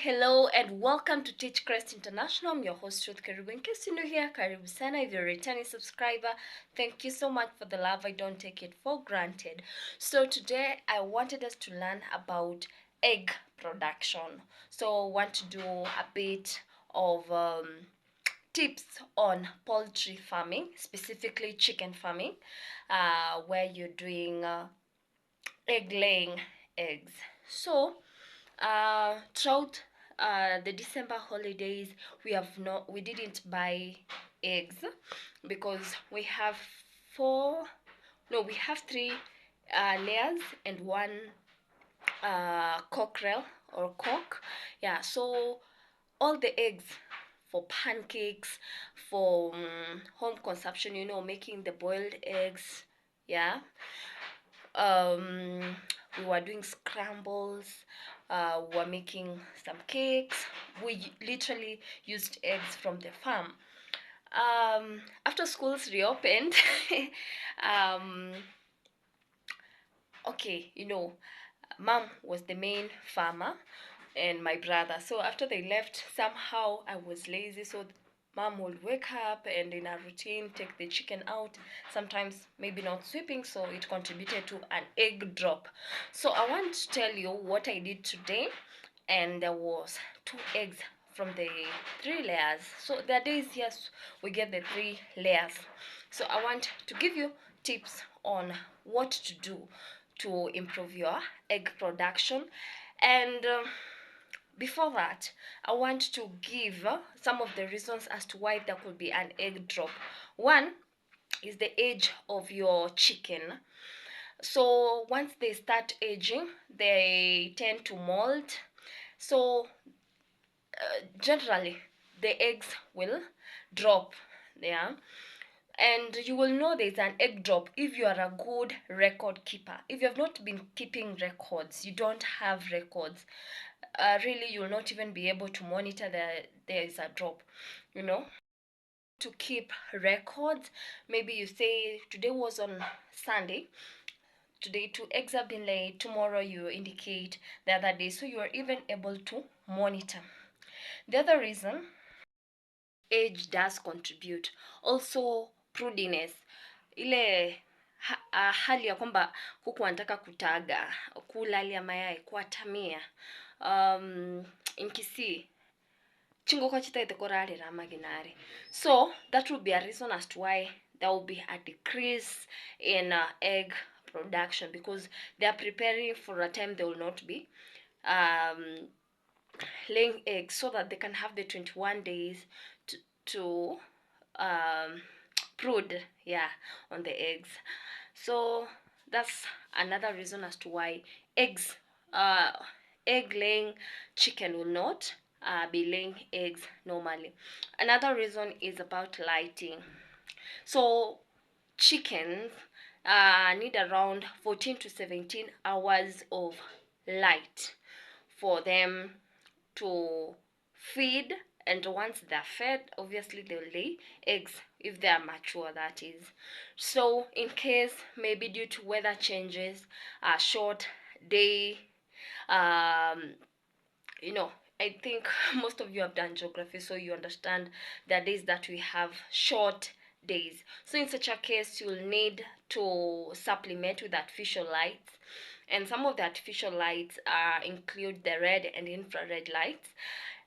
Hello and welcome to Teach Crest International. I'm your host Ruth Karibu. In case you're new here, karibu sana. If you're a returning subscriber, thank you so much for the love. I don't take it for granted. So today I wanted us to learn about egg production. So I want to do a bit of tips on poultry farming, specifically chicken farming, where you're doing egg laying eggs. So throughout the December holidays, we didn't buy eggs because we have we have three layers and one cockerel or cock. Yeah, so all the eggs for pancakes, for home consumption, making the boiled eggs. Yeah, um we were doing scrambles, we were making some cakes. We literally used eggs from the farm. After schools reopened, um okay, mom was the main farmer and my brother. So after they left, somehow I was lazy. So mom would wake up and in a routine take the chicken out, sometimes maybe not sweeping, so it contributed to an egg drop. So I want to tell you what I did today, and there was two eggs from the three layers. So there are days, yes, we get the three layers. So I want to give you tips on what to do to improve your egg production. And before that, I want to give some of the reasons as to why there could be an egg drop. One is the age of your chicken. So once they start aging, they tend to mold. So generally, the eggs will drop. Yeah, and you will know there's an egg drop if you are a good record keeper. If you have not been keeping records, you don't have records, really you'll not even be able to monitor that there is a drop. To keep records, maybe you say today was on Sunday, today two eggs have been laid, tomorrow you indicate the other day, so you are even able to monitor. The other reason, age does contribute. Also prudiness, ile hali ya kwamba kuku anataka kutaga, kulalia mayai, kuatamia. Inkisi chingo kwa chita itekorarira maginari. So that will be a reason as to why there will be a decrease in egg production, because they are preparing for a time they will not be laying eggs, so that they can have the 21 days to brood, yeah, on the eggs. So that's another reason as to why egg laying chicken will not be laying eggs normally. Another reason is about lighting. So chickens need around 14 to 17 hours of light for them to feed, and once they're fed, obviously they'll lay eggs if they are mature, that is. So in case maybe due to weather changes, a short day, I think most of you have done geography, so you understand the days that we have short days. So in such a case, you'll need to supplement with artificial lights, and some of the artificial lights include the red and infrared lights.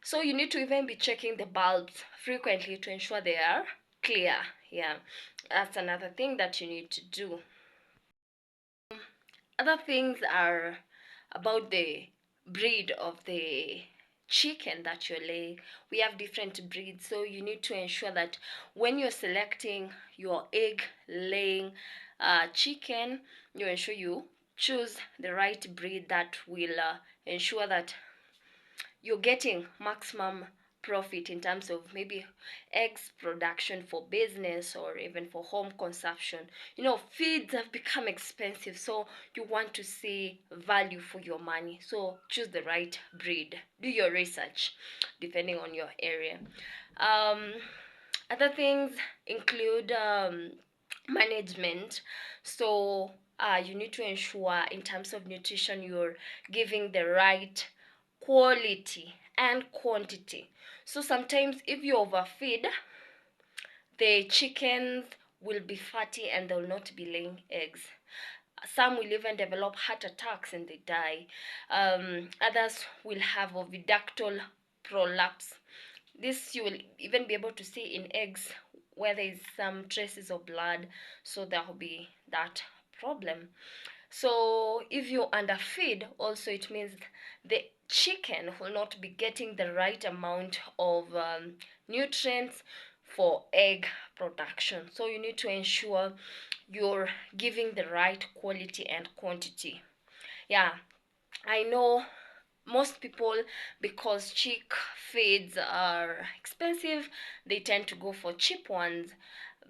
So you need to even be checking the bulbs frequently to ensure they are clear. Yeah, that's another thing that you need to do. Other things are about the breed of the chicken that you're laying. We have different breeds, so you need to ensure that when you're selecting your egg laying chicken, you ensure you choose the right breed that will ensure that you're getting maximum profit in terms of maybe eggs production for business or even for home consumption. Feeds have become expensive, so you want to see value for your money, so choose the right breed. Do your research depending on your area. Other things include management. So you need to ensure in terms of nutrition you're giving the right quality and quantity. So sometimes if you overfeed, the chickens will be fatty and they will not be laying eggs. Some will even develop heart attacks and they die. Others will have oviductal prolapse. This you will even be able to see in eggs where there is some traces of blood, so there will be that problem. So if you underfeed, also it means the chicken will not be getting the right amount of nutrients for egg production. So you need to ensure you're giving the right quality and quantity. Yeah, I know most people, because chick feeds are expensive, they tend to go for cheap ones,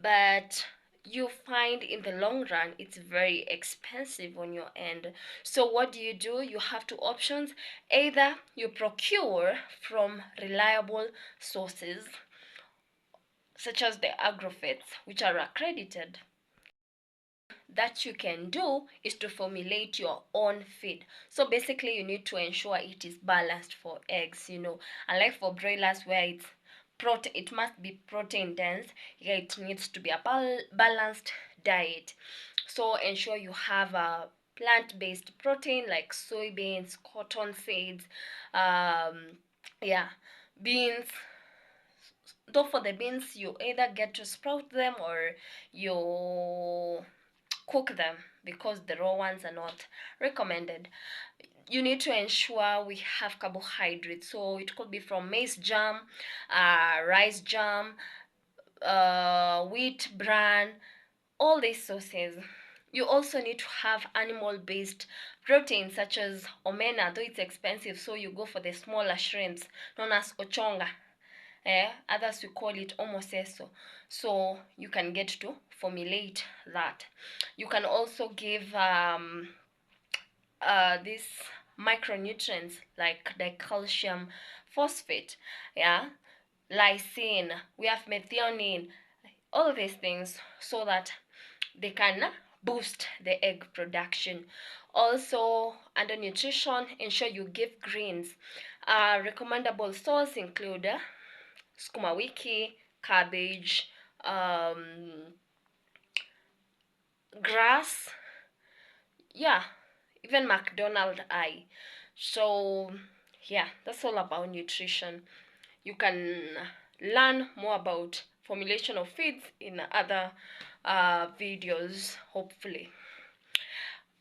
but you find in the long run it's very expensive on your end. So what do? You have two options. Either you procure from reliable sources such as the agrovets, which are accredited. That you can do is to formulate your own feed. So basically you need to ensure it is balanced for eggs, unlike for broilers where it must be protein dense. Yeah, it needs to be a balanced diet. So ensure you have a plant-based protein like soybeans, cotton seeds, yeah, beans. Though for the beans, you either get to sprout them or you cook them, because the raw ones are not recommended. You need to ensure we have carbohydrates, so it could be from maize germ, rice germ, wheat bran, all these sources. You also need to have animal based proteins such as omena, though it's expensive, so you go for the smaller shrimps known as ochonga. Others will call it omoseso. So you can get to formulate that. You can also give these micronutrients like the calcium phosphate, yeah, lysine, we have methionine, all these things, so that they can boost the egg production. Also, under nutrition, ensure you give greens. Recommendable sources include sukuma wiki, cabbage, grass, yeah, even McDonald eye. So yeah, that's all about nutrition. You can learn more about formulation of feeds in other videos, hopefully.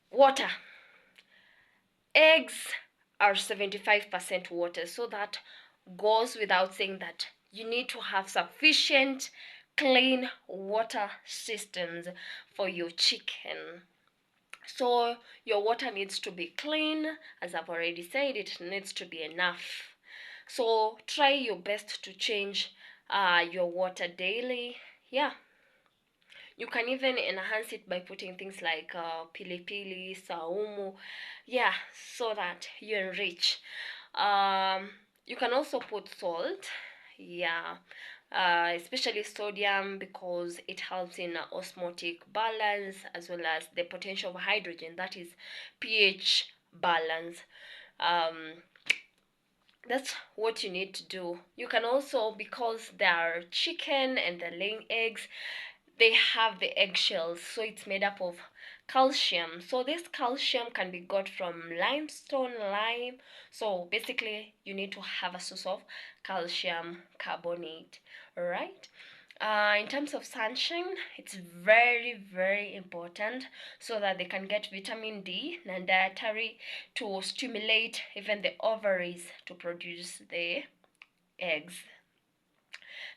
Water. Eggs are 75% water, so that goes without saying that you need to have sufficient clean water systems for your chicken. So your water needs to be clean. As I've already said, it needs to be enough. So try your best to change your water daily. Yeah, you can even enhance it by putting things like pili pili, saumu, yeah, so that you enrich. You can also put salt, yeah, especially sodium, because it helps in osmotic balance, as well as the potential of hydrogen, that is pH balance. That's what you need to do. You can also, because they are chicken and they're laying eggs, they have the eggshells, so it's made up of calcium. So this calcium can be got from limestone, lime. So basically you need to have a source of calcium carbonate. All right. In terms of sunshine, it's very, very important, so that they can get vitamin D and dietary to stimulate even the ovaries to produce the eggs.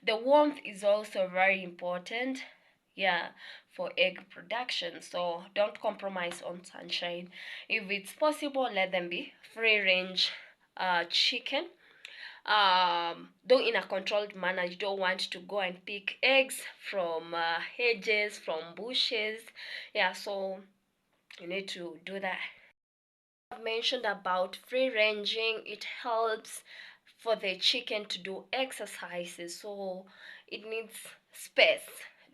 The warmth is also very important, yeah, for egg production. So don't compromise on sunshine. If it's possible, let them be free range chicken, though in a controlled manner. You don't want to go and pick eggs from hedges, from bushes, yeah, so you need to do that. I've mentioned about free ranging. It helps for the chicken to do exercises, so it needs space.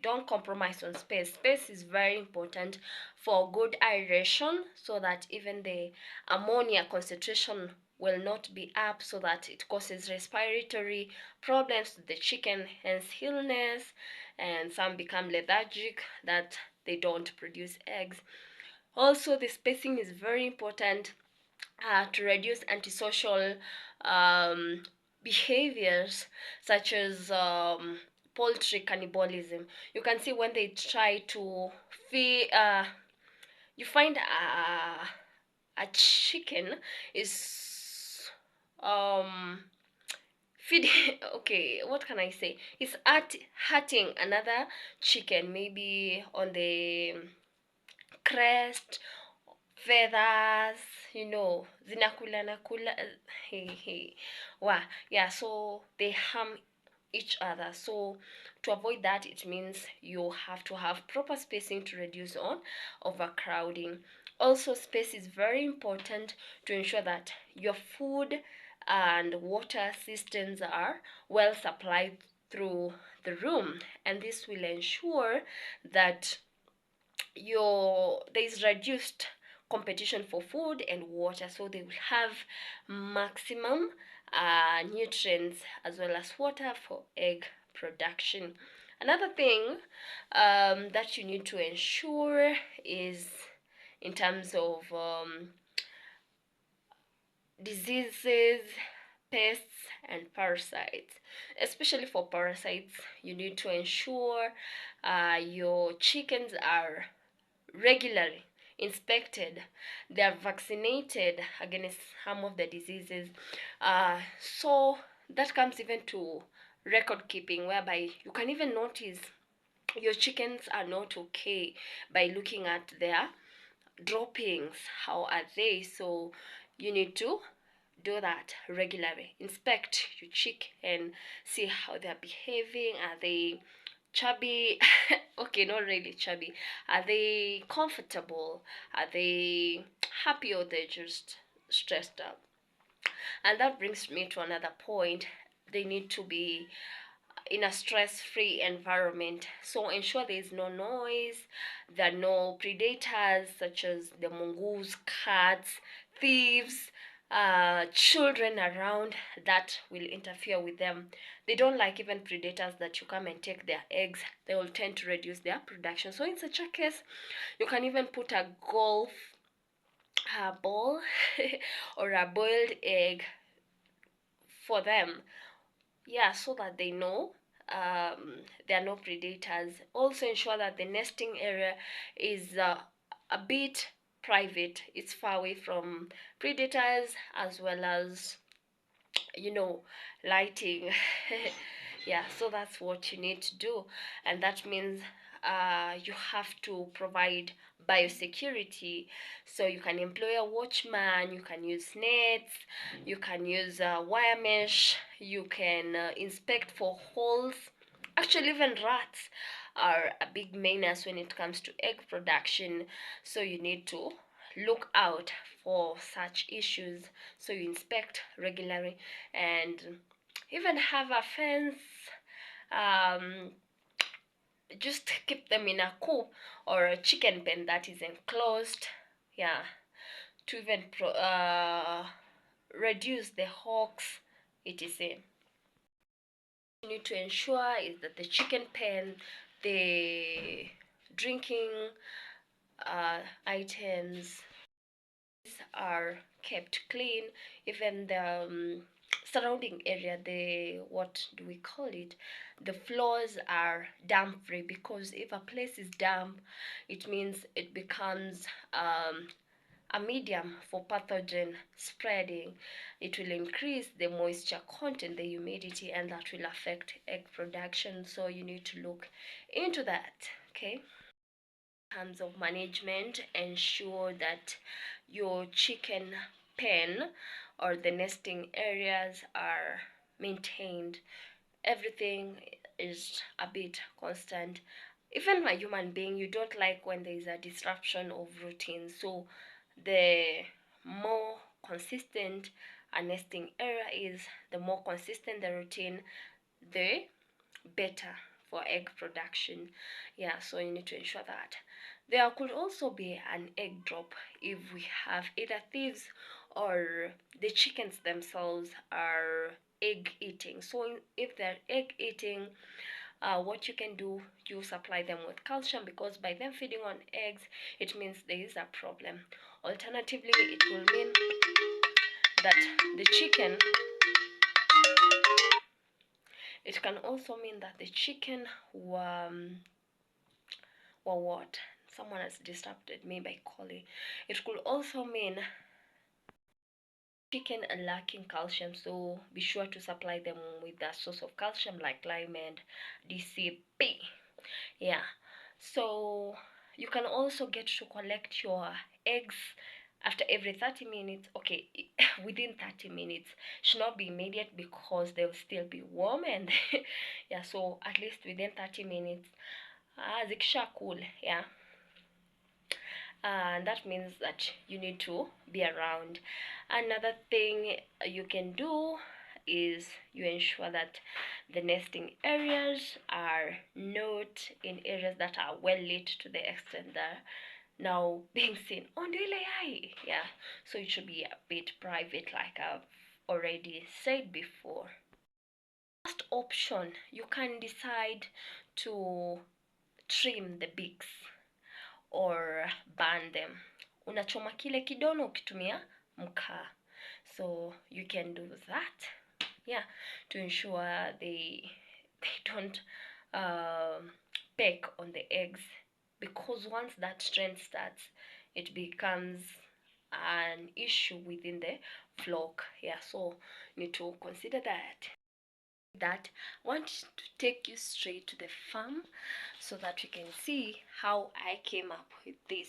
Don't compromise on space. Space is very important for good aeration, so that even the ammonia concentration will not be up, so that it causes respiratory problems to the chicken, hence illness, and some become lethargic that they don't produce eggs. Also, the spacing is very important to reduce antisocial um, behaviors, such as poultry cannibalism. You can see when they try to feed, you find a chicken is feeding okay, what can I say, it's hurting another chicken, maybe on the crest, feathers, zinakula nakula. Hey, hey. Wow. Yeah, so they harm each other. So to avoid that, it means you have to have proper spacing to reduce on overcrowding. Also, space is very important to ensure that your food and water systems are well supplied through the room, and this will ensure that there's reduced competition for food and water, so they will have maximum nutrients as well as water for egg production. Another thing that you need to ensure is in terms of diseases, pests, and parasites. Especially for parasites, you need to ensure your chickens are regularly inspected, they are vaccinated against some of the diseases. So that comes even to record keeping, whereby you can even notice your chickens are not okay by looking at their droppings. How are they? So you need to do that regularly. Inspect your chick and see how they're behaving. Are they chubby? Okay, not really chubby. Are they comfortable? Are they happy, or they're just stressed out? And that brings me to another point. They need to be in a stress-free environment. So ensure there is no noise, there are no predators such as the mongoose, cats, thieves, children around that will interfere with them. They don't like even predators that you come and take their eggs. They will tend to reduce their production. So in such a case, you can even put a golf ball or a boiled egg for them, yeah, so that they know there are no predators. Also ensure that the nesting area is a bit private, it's far away from predators, as well as lighting. Yeah, so that's what you need to do, and that means you have to provide biosecurity. So you can employ a watchman, you can use nets, you can use wire mesh, you can inspect for holes. Actually, even rats are a big menace when it comes to egg production, so you need to look out for such issues. So you inspect regularly, and even have a fence. um, just keep them in a coop or a chicken pen that is enclosed, yeah, to even reduce the hawks, etc. You need to ensure is that the chicken pen, the drinking items are kept clean. Even the surrounding area, the what do we call it, the floors are damp free, because if a place is damp, it means it becomes a medium for pathogen spreading. It will increase the moisture content, the humidity, and that will affect egg production. So you need to look into that. Okay, terms of management, ensure that your chicken pen or the nesting areas are maintained. Everything is a bit constant. Even a human being, you don't like when there is a disruption of routine. So the more consistent a nesting area is, the more consistent the routine, the better for egg production. Yeah, so you need to ensure that. There could also be an egg drop if we have either thieves or the chickens themselves are egg eating. So if they're egg eating, what you can do, you supply them with calcium, because by them feeding on eggs, it means there is a problem. Alternatively, it will mean that the chicken, it can also mean that the chicken or what, someone has disrupted me by calling. It could also mean chicken are lacking calcium, so be sure to supply them with a source of calcium like lime and DCP. Yeah, so you can also get to collect your eggs after every 30 minutes. Okay, within 30 minutes, should not be immediate because they'll still be warm, and yeah, so at least within 30 minutes. Zikisha cool, yeah. And that means that you need to be around. Another thing you can do is you ensure that the nesting areas are not in areas that are well lit to the extent that now being seen on daily eye. Yeah, so it should be a bit private, like I've already said before. First option, you can decide to trim the beaks or burn them. Unachoma kile kidono ukitumia mkaa. So you can do that, yeah, to ensure they don't peck on the eggs, because once that trend starts, it becomes an issue within the flock. Yeah, so you need to consider that. I want to take you straight to the farm so that you can see how I came up with this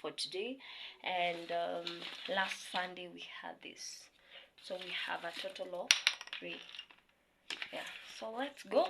for today. And last Sunday we had this, so we have a total of 3. Yeah, so let's go.